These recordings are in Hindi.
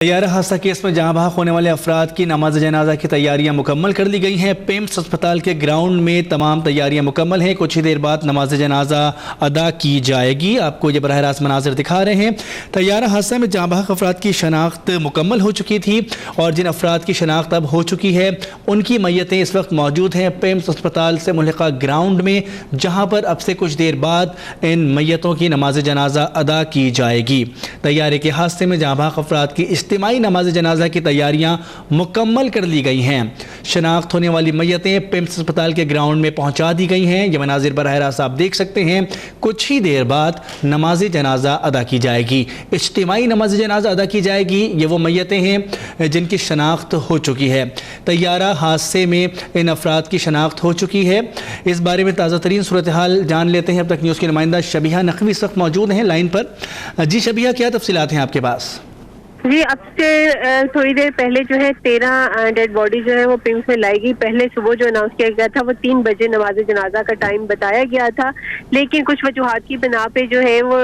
तैयारा हादसा केस में जहां बहक होने वाले अफराद की नमाज जनाजा की तैयारियां मुकम्मल कर ली गई हैं। पेम्स अस्पताल के ग्राउंड में तमाम तैयारियां मुकम्मल हैं। कुछ ही देर बाद नमाज जनाजा अदा की जाएगी। आपको ये बराह रास्त मनाजिर दिखा रहे हैं। तैयारा हादसा में जहां बहक अफराद की शनाख्त मुकम्मल हो चुकी थी और जिन अफराद की शनाख्त अब हो चुकी है उनकी मैयतें इस वक्त मौजूद हैं पेम्स अस्पताल से मुल्हिका ग्राउंड में, जहाँ पर अब से कुछ देर बाद इन मैयतों की नमाज जनाजा अदा की जाएगी। तैयारे के हादसे में जहां बहक अफराद की इज्तिमाई नमाज जनाजा की तैयारियां मुकम्मल कर ली गई हैं। शनाख्त होने वाली मैयतें पेम्स अस्पताल के ग्राउंड में पहुंचा दी गई हैं। ये मनाजिर बराह रास्त आप देख सकते हैं। कुछ ही देर बाद नमाज जनाजा अदा की जाएगी। इज्तिमाई नमाज जनाजा अदा की जाएगी। ये वो मैयतें हैं जिनकी शनाख्त हो चुकी है। तैयारा हादसे में इन अफराद की शनाख्त हो चुकी है। इस बारे में ताज़ा तरीन सूरत हाल जान लेते हैं। अब तक न्यूज़ की नुमाइंदा शबीहा नकवी इस वक्त मौजूद हैं लाइन पर। जी शबीहा, क्या तफसीलात हैं आपके पास? जी, अब से थोड़ी देर पहले जो है 13 डेड बॉडी जो है वो पिम्स में लाई गई। पहले सुबह जो अनाउंस किया गया था वो 3 बजे नमाज जनाजा का टाइम बताया गया था, लेकिन कुछ वजूहात की बिना पे जो है वो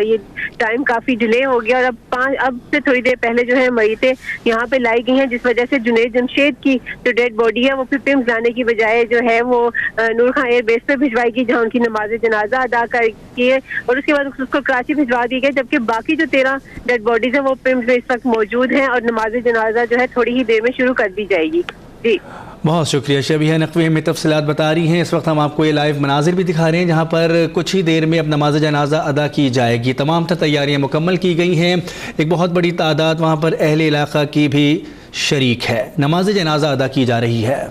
ये टाइम काफी डिले हो गया और अब से थोड़ी देर पहले जो है मैयतें यहाँ पे लाई गई हैं, जिस वजह से जुनैद जमशेद की जो डेड बॉडी है वो फिर पिम्स जाने की बजाय जो है वो नूर खां एयरबेस पे भिजवाई गई, जहाँ उनकी नमाज जनाजा अदा की है और उसके बाद उसको कराची भिजवा दी गई। जबकि बाकी जो 13 डेड बॉडीज है वो पिम्स इस वक्त मौजूद हैं और नमाज जनाजा जो है थोड़ी ही देर में शुरू कर दी जाएगी। जी, बहुत शुक्रिया शबीहा नकवी में तफसीलात बता रही हैं। इस वक्त हम आपको ये लाइव मनाजिर भी दिखा रहे हैं जहाँ पर कुछ ही देर में अब नमाज जनाजा अदा की जाएगी। तमाम तैयारियाँ मुकम्मल की गई हैं। एक बहुत बड़ी तादाद वहाँ पर अहले इलाका की भी शरीक है। नमाज जनाजा अदा की जा रही है।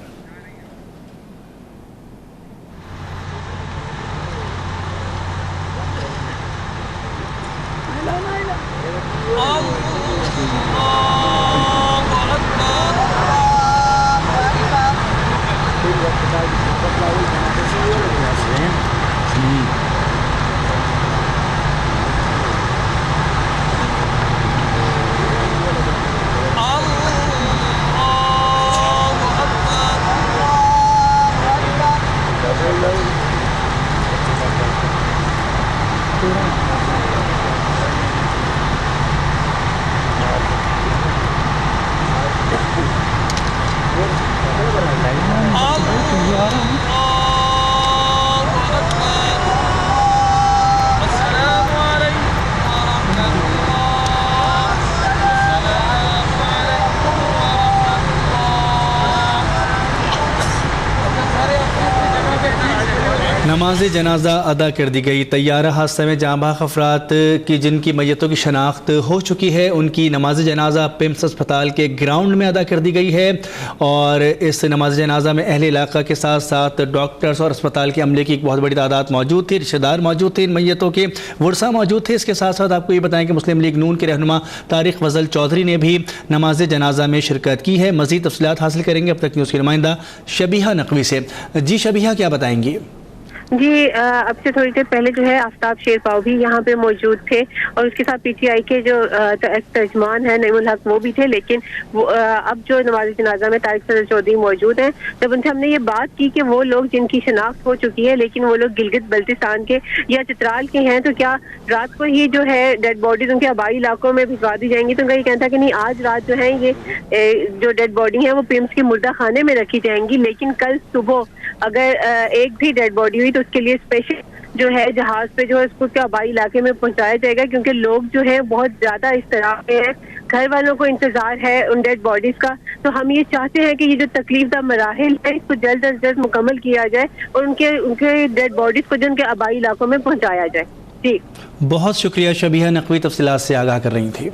नमाज जनाजा अदा कर दी गई। तैयारा हादसे में जाँ बहक अफराद की जिनकी मैयतों की शनाख्त हो चुकी है उनकी नमाज जनाजा पिम्स अस्पताल के ग्राउंड में अदा कर दी गई है और इस नमाज जनाजा में अहले इलाका के साथ साथ डॉक्टर्स और अस्पताल के अमले की एक बहुत बड़ी तादाद मौजूद थी। रिश्तेदार मौजूद थे, इन मैयतों के वर्सा मौजूद थे। इसके साथ साथ आपको ये बताएं कि मुस्लिम लीग नून के रहनुमा तारिक फजल चौधरी ने भी नमाज जनाजा में शिरकत की है। मज़ीद तफसीलात हासिल करेंगे अब तक न्यूज़ की नुमाइंदा शबीहा नकवी से। जी शबीहा, क्या बताएंगी? जी, अब से थोड़ी देर पहले जो है आफ्ताब शेरपाव भी यहाँ पे मौजूद थे और उसके साथ पीटीआई के जो तर्जमान है नईमुल हक वो भी थे, लेकिन वो अब जो नमाज जनाजा में तारिक फजल चौधरी मौजूद हैं, जब उनसे हमने ये बात की कि वो लोग जिनकी शनाख्त हो चुकी है लेकिन वो लोग गिलगित बल्तिस्तान के या चित्राल के हैं, तो क्या रात को ही जो है डेड बॉडीज उनके आबाई इलाकों में भिजवा दी जाएंगी? तो उनका ये कहना था कि नहीं, आज रात जो है ये जो डेड बॉडी है वो पिम्स के मुर्दा खाने में रखी जाएंगी, लेकिन कल सुबह अगर एक भी डेड बॉडी हुई तो उसके लिए स्पेशल जो है जहाज पे जो है उसको क्या आबाई इलाके में पहुंचाया जाएगा, क्योंकि लोग जो है बहुत ज्यादा इस तरह के हैं। घर वालों को इंतजार है उन डेड बॉडीज का, तो हम ये चाहते हैं कि ये जो तकलीफदा मराहिल है इसको जल्द अज जल्द मुकम्मल किया जाए और उनके डेड बॉडीज को जो उनके आबाई इलाकों में पहुंचाया जाए। जी, बहुत शुक्रिया शबीहा नकवी तफसीलात से आगाह कर रही थी।